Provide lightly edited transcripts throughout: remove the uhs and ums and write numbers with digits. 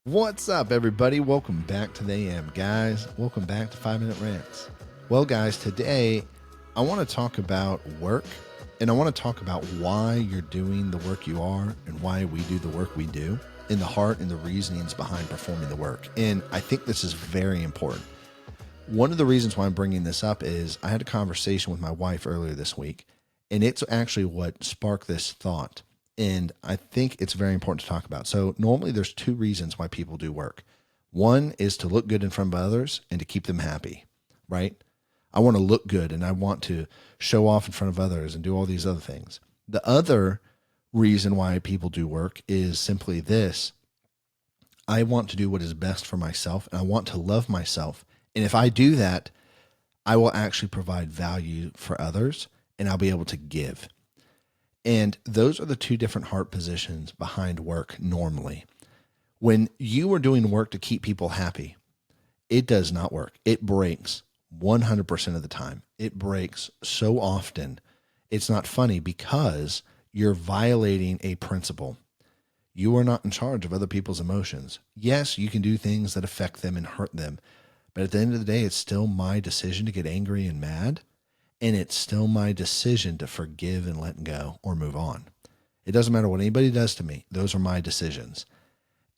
What's up, everybody? Welcome back to the AM, guys. Welcome back to 5 Minute Rants. Well, guys, today I want to talk about work, and I want to talk about why you're doing the work you are and why we do the work we do, and the heart and the reasonings behind performing the work. And I think this is very important. One of the reasons why I'm bringing this up is I had a conversation with my wife earlier this week, and it's actually what sparked this thought. And I think it's very important to talk about. So normally there's two reasons why people do work. One is to look good in front of others and to keep them happy, right? I want to look good and I want to show off in front of others and do all these other things. The other reason why people do work is simply this. I want to do what is best for myself and I want to love myself. And if I do that, I will actually provide value for others and I'll be able to give. And those are the two different heart positions behind work normally. When you are doing work to keep people happy, it does not work. It breaks 100% of the time. It breaks so often. It's not funny because you're violating a principle. You are not in charge of other people's emotions. Yes, you can do things that affect them and hurt them. But at the end of the day, it's still my decision to get angry and mad. And it's still my decision to forgive and let go or move on. It doesn't matter what anybody does to me. Those are my decisions.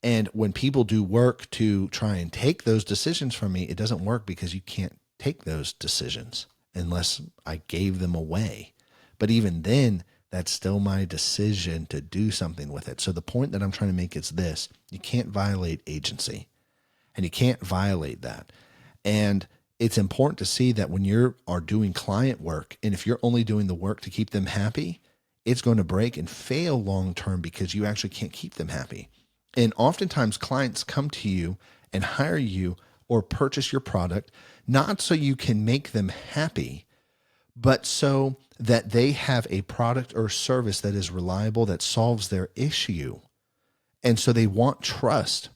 And when people do work to try and take those decisions from me, it doesn't work because you can't take those decisions unless I gave them away. But even then, that's still my decision to do something with it. So the point that I'm trying to make is this: you can't violate agency and you can't violate that. And it's important to see that when you are doing client work, and if you're only doing the work to keep them happy, it's going to break and fail long-term because you actually can't keep them happy. And oftentimes clients come to you and hire you or purchase your product, not so you can make them happy, but so that they have a product or service that is reliable, that solves their issue. And so they want trust.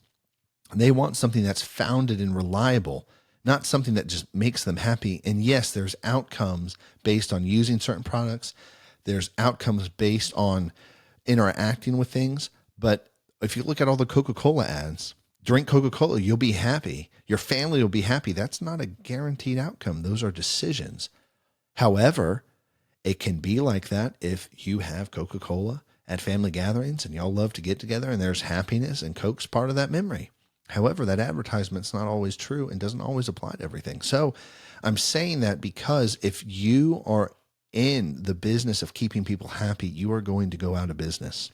They want something that's founded and reliable, not something that just makes them happy. And yes, there's outcomes based on using certain products. There's outcomes based on interacting with things. But if you look at all the Coca-Cola ads, drink Coca-Cola, you'll be happy. Your family will be happy. That's not a guaranteed outcome. Those are decisions. However, it can be like that if you have Coca-Cola at family gatherings and y'all love to get together and there's happiness and Coke's part of that memory. However, that advertisement's not always true and doesn't always apply to everything. So I'm saying that because if you are in the business of keeping people happy, you are going to go out of business.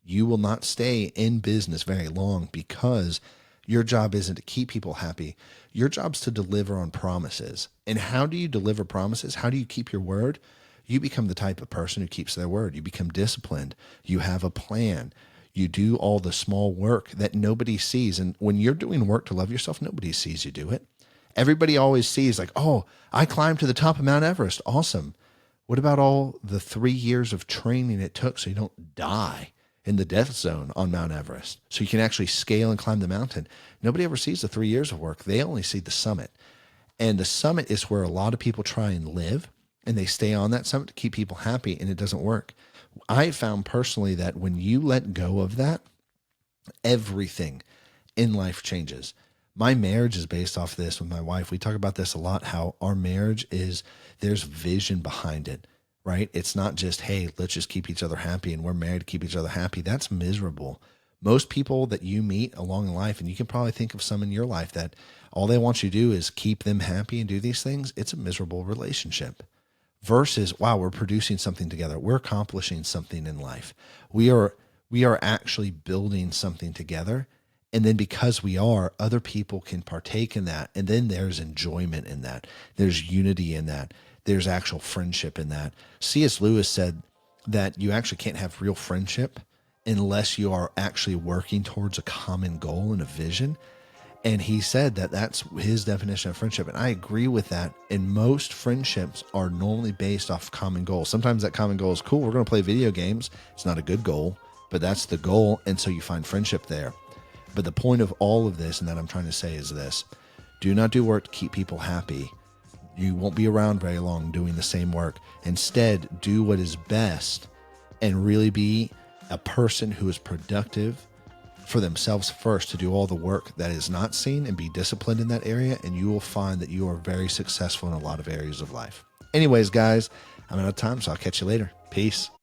You will not stay in business very long because your job isn't to keep people happy. Your job's to deliver on promises. And how do you deliver promises? How do you keep your word? You become the type of person who keeps their word. You become disciplined. You have a plan. You do all the small work that nobody sees. And when you're doing work to love yourself, nobody sees you do it. Everybody always sees like, oh, I climbed to the top of Mount Everest. Awesome. What about all the 3 years of training it took so you don't die in the death zone on Mount Everest, so you can actually scale and climb the mountain? Nobody ever sees the 3 years of work. They only see the summit. And the summit is where a lot of people try and live, and they stay on that summit to keep people happy, and it doesn't work. I found personally that when you let go of that, everything in life changes. My marriage is based off this with my wife. We talk about this a lot, how our marriage is, there's vision behind it, right? It's not just, hey, let's just keep each other happy and we're married to keep each other happy. That's miserable. Most people that you meet along in life, and you can probably think of some in your life that all they want you to do is keep them happy and do these things. It's a miserable relationship. Versus, wow, we're producing something together. We're accomplishing something in life. We are actually building something together. And then because we are, other people can partake in that. And then there's enjoyment in that. There's unity in that. There's actual friendship in that. C.S. Lewis said that you actually can't have real friendship unless you are actually working towards a common goal and a vision. And he said that that's his definition of friendship. And I agree with that. And most friendships are normally based off common goals. Sometimes that common goal is cool. We're going to play video games. It's not a good goal, but that's the goal. And so you find friendship there. But the point of all of this, and that I'm trying to say, is this: do not do work to keep people happy. You won't be around very long doing the same work. Instead, do what is best and really be a person who is productive for themselves first to do all the work that is not seen and be disciplined in that area, and you will find that you are very successful in a lot of areas of life. Anyways, guys, I'm out of time, so I'll catch you later. Peace.